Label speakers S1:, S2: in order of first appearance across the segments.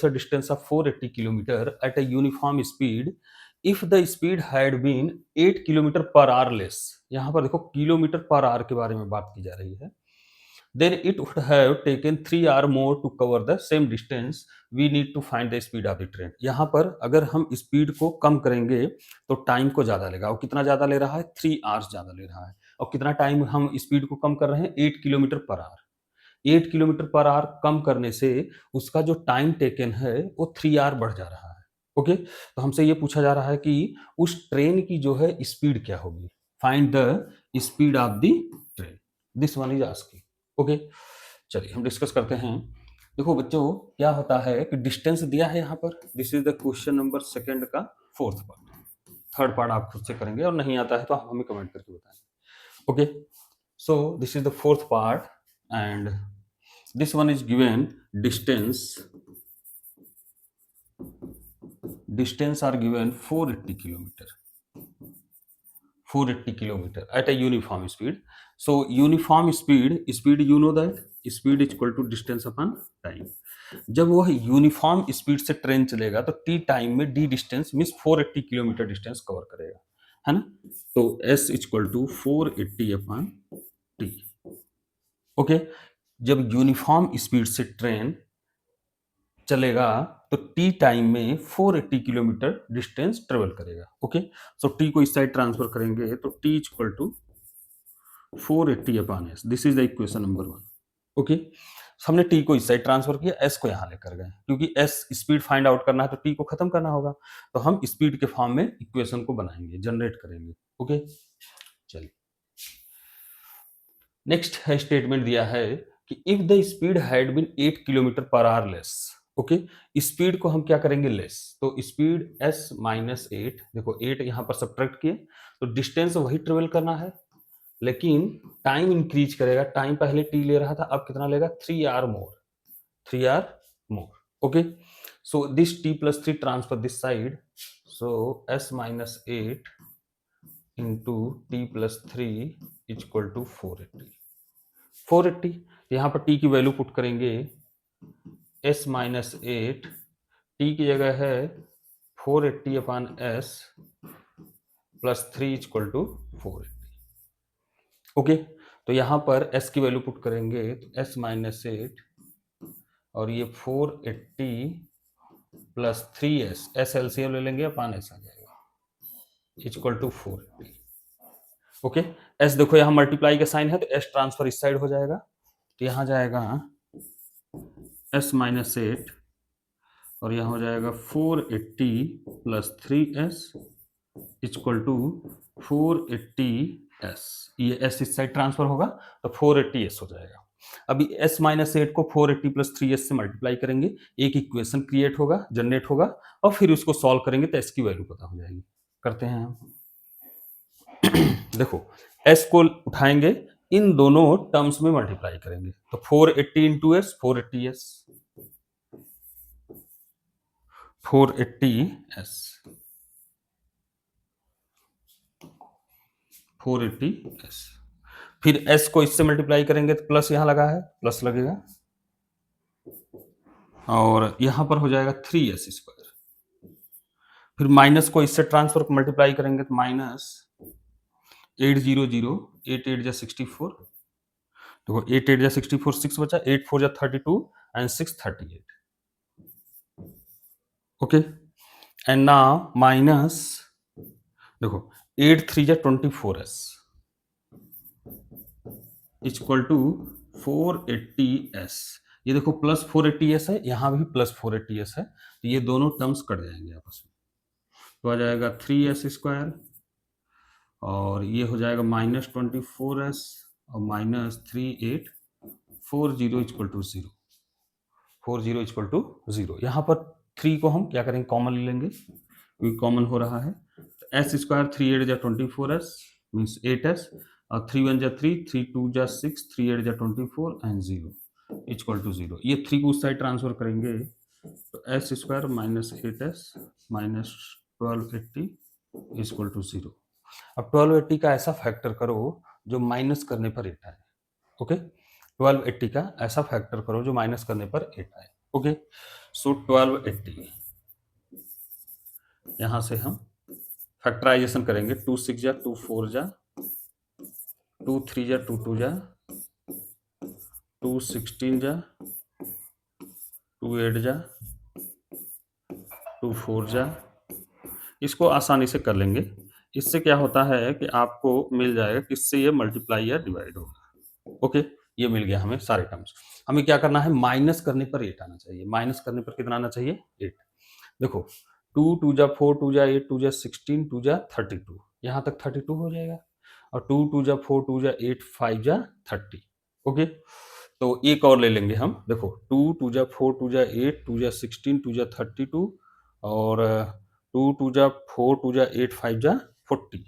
S1: a distance of 480 kilometer at a uniform speed if the speed had been 8 kilometer per hour less. यहाँ पर देखो kilometre per our के बारे में बात की जा रही है. Then it would have taken 3 hour more to cover the same distance. We need to find the speed of the train. यहाँ पर अगर हम स्पीड को कम करेंगे तो टाइम को ज़्यादा लेगा. और कितना ज़्यादा ले रहा है? 3 आवर्स ज़्यादा ले रहा है. और कितना टाइम हम स्पीड को कम कर रहे हैं? 8 kilometre per hour. 8 kilometre per hour कम करने से उसका जो टाइम टेकन है वो 3 आवर बढ़ जा रहा है. ओके, तो हमसे ये पूछा जा रहा है कि उस ट्रेन की जो है स्पीड क्या होगी. Find the speed of the train. This one is asking. Okay, चलिए हम डिस्कस करते हैं. देखो बच्चों, क्या होता है कि डिस्टेंस दिया है यहाँ पर. This is the question number second का फोर्थ पार्ट. थर्ड पार्ट आप खुद से करेंगे और नहीं आता है तो आप हमें कमेंट करके बताएंगे. Okay, so this is the fourth part and this one is given distance are given 480 kilometer at a uniform speed. So uniform speed you know that speed is equal to distance upon time. जब वह uniform speed से train चलेगा तो T time में D distance means 480 kilometre distance cover करेगा, है ना. तो s equal to 480 upon T. Okay, जब यूनिफॉर्म स्पीड से ट्रेन चलेगा तो टी टाइम में 480 किलोमीटर डिस्टेंस ट्रेवल करेगा. ओके, सो टी को इस साइड ट्रांसफर करेंगे तो T equal to 480 upon S. This is the equation number 1. Okay, हमने टी को इस साइड ट्रांसफर किया, एस को यहां लेकर गए क्योंकि एस स्पीड फाइंड आउट करना है तो टी को खत्म करना होगा. तो हम स्पीड के फॉर्म में इक्वेशन को बनाएंगे, जनरेट करेंगे. ओके, चलिए नेक्स्ट है स्टेटमेंट दिया है कि if the speed had been 8 kilometre per hour less. Okay, speed को हम क्या करेंगे? लेस. तो स्पीड s माइनस 8, देखो 8 यहां पर सब्ट्रैक्ट किए तो डिस्टेंस वही ट्रेवल करना है लेकिन टाइम इंक्रीज करेगा. टाइम पहले t ले रहा था, अब कितना लेगा? 3 hour more. Okay, so this t plus 3 transfer this side. So s minus 8 into T plus 3 equal to 480. यहाँ पर t की वैल्यू पुट करेंगे s माइनस 8, t की जगह है 480 upon s plus 3 equal to 480. Okay, तो यहाँ पर s की वैल्यू पुट करेंगे तो s माइनस 8 और ये 480 प्लस 3s, s एलसीएम ले लेंगे अपॉन s आ जाएगा इक्वल टू 480. ओके, s देखो यहाँ मल्टीप्लाई का साइन है तो s ट्रांसफर इस साइड हो जाएगा. तो यहाँ जाएगा s माइनस 8 और यहाँ हो जाएगा 480 plus 3s equal to 480s. ये s इस साइड ट्रांसफर होगा तो 480s हो जाएगा. अभी s माइनस 8 को 480 प्लस 3s से मल्टीप्लाई करेंगे, एक इक्वेशन क्रिएट होगा, जनरेट होगा और फिर उसको सॉल्व करेंगे तो s की वैल्यू पता हो जाएगी. करते हैं हम. देखो s को उठाएंगे, इन दोनों टर्म्स में मल्टीप्लाई करेंगे तो 480 इंटू एस 480s 480s. फिर s को इससे मल्टीप्लाई करेंगे तो प्लस यहां लगा है, प्लस लगेगा और यहां पर हो जाएगा 3s स्क्वायर. फिर माइनस को इससे ट्रांसफर मल्टीप्लाई करेंगे तो माइनस 800 8 8 जा 64. देखो 8 8 जा 64, 6 बचा, 8 4 जा 32 and 6 38. Okay, and now minus देखो 8 3 जा 24s इक्वल टू 480s. ये देखो प्लस 480s है, यहां भी प्लस 480s है तो ये दोनों टर्म्स कट जाएंगे आपस में. तो आ जाएगा 3s स्क्वायर और ये हो जाएगा माइनस 24s और minus 3840 equal to 0. 40 equal to 0. यहाँ पर 3 को हम क्या करेंगे? कॉमन ले लेंगे क्योंकि कॉमन हो रहा है. एस स्क्वायर 3 8 जा 24s मीन्स 8s और 3 1 जा 3 3 2 जा 6 3 8 जा 24 एंड 0 इक्वल टू 0. ये 3 को उस साइड ट्रांसफर करेंगे तो S square minus 8s minus 1280 equal to 0. अब 1280 का ऐसा फैक्टर करो जो माइनस करने पर 8 आए. ओके, 1280 का ऐसा फैक्टर करो जो माइनस करने पर 8 आए. ओके, सो 1280 यहां से हम फैक्टराइजेशन करेंगे। 2 6 जा 2 4 जा 2 3 जा 2 2 जा 2 16 जा 2 8 जा 2 4 जा। इसको आसानी से कर लेंगे। इससे क्या होता है कि आपको मिल जाएगा किससे ये मल्टीप्लाई या डिवाइड होगा। ओके, ये मिल गया हमें सारे टर्म्स। हमें क्या करना है, माइनस करने पर 8 आना चाहिए। माइनस करने पर कितना आना चाहिए, 8। देखो 2 2 जा 4 2 जा 8 2 जा 16 2 जा 32, यहाँ तक 32 हो जाएगा। और 2 2 जा 4 2 जा 8 5 जा 30। ओके, तो एक और ले लेंगे हम। देखो 2 2 जा 4 2 जा 8 2 जा 16 2 जा 32 और 2 2 जा 4 2 जा 8 5 जा 40।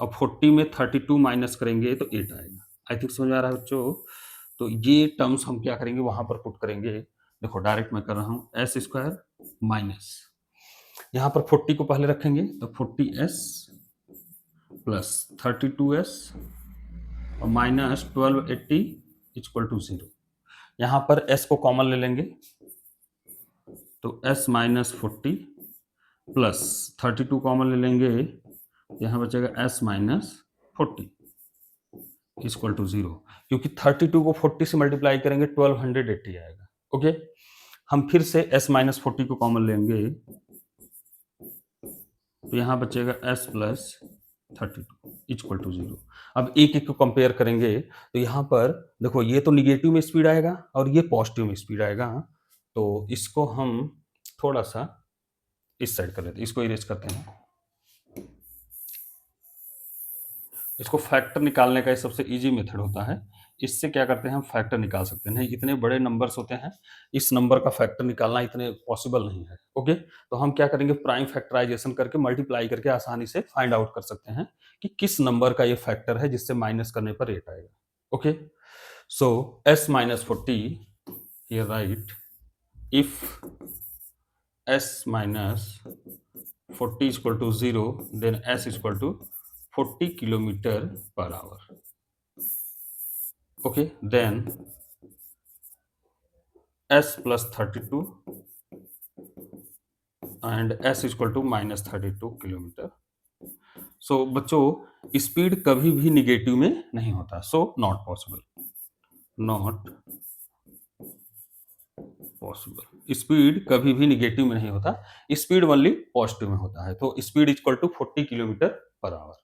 S1: अब 40 में 32 माइनस करेंगे तो 8 आएगा। आई थिंक समझ में आ रहा है बच्चों। तो ये टर्म्स हम क्या करेंगे, वहां पर पुट करेंगे। देखो डायरेक्ट मैं कर रहा हूं, एस स्क्वायर माइनस, यहाँ पर 40 को पहले रखेंगे तो 40s प्लस 32s और माइनस 1280 इक्वल टू 0। यहाँ पर s को कॉमन ले लेंगे तो s माइनस 40 प्लस 32 कॉमन ले लेंगे, यहाँ बचेगा s माइनस 40 इक्वल टू 0। क्योंकि 32 को 40 से मल्टीप्लाई करेंगे 1280 आएगा। ओके, हम फिर से s माइनस 40 को कॉमन लेंगे तो यहाँ बचेगा s प्लस 32 इक्वल टू 0। अब एक एक को कंपेयर करेंगे तो यहाँ पर देखो ये तो निगेटिव में स्पीड आएगा और ये पॉजिटिव में स्पीड आएगा। तो इसको हम थोड़ा सा इस साइड कर लेते हैं, इसको इरेज करते हैं। इसको फैक्टर निकालने का सबसे इजी मेथड होता है। इससे क्या करते हैं, हम फैक्टर निकाल सकते हैं। इतने बड़े नंबर्स होते हैं, इस नंबर का फैक्टर निकालना इतने पॉसिबल नहीं है। ओके, तो हम क्या करेंगे, प्राइम फैक्टराइजेशन करके मल्टीप्लाई करके आसानी से फाइंड आउट कर सकते हैं कि किस नंबर का ये फैक्टर है जिससे माइनस करने पर 8 आएगा। Okay, so s minus 40 here right, if s minus 40 equal to 0 then s equal to 40 kilometre per hour. Okay, then s plus 32 and s equal to minus 32 kilometre. So बच्चों speed कभी भी negative में नहीं होता, so not possible, not possible. Speed कभी भी negative में नहीं होता, स्पीड ओनली पॉजिटिव में होता है। तो speed equal to 40 kilometre per hour.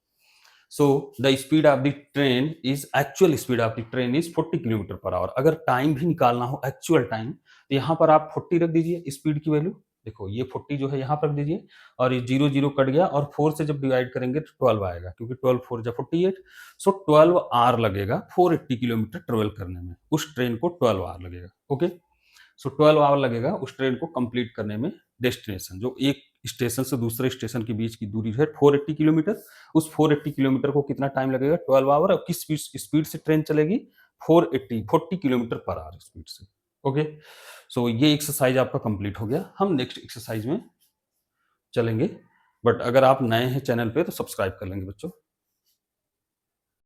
S1: So the speed of the train is actual speed of the train is 40 kilometre per our. अगर टाइम भी निकालना हो, एक्चुअल टाइम, तो यहाँ पर आप 40 रख दीजिए स्पीड की वैल्यू। देखो ये 40 जो है यहाँ पर रख दीजिए और ये 0 0 कट गया और 4 से जब डिवाइड करेंगे तो 12 आएगा, क्योंकि 12 4 जा 48। सो 12 आवर लगेगा 480 किलोमीटर ट्रेवल करने में। उस ट्रेन को 12 आवर लगेगा। ओके, सो 12 आवर लगेगा उस ट्रेन को कंप्लीट करने में। डेस्टिनेशन जो एक स्टेशन से दूसरे स्टेशन के बीच की दूरी है 480 किलोमीटर, उस 480 किलोमीटर को कितना टाइम लगेगा, 12 आवर। और किस स्पीड से ट्रेन चलेगी, 40 किलोमीटर पर आवर स्पीड से। ओके, सो ये एक्सरसाइज आपका कंप्लीट हो गया। हम नेक्स्ट एक्सरसाइज में चलेंगे, बट अगर आप नए हैं चैनल पे तो सब्सक्राइब कर लेंगे बच्चों।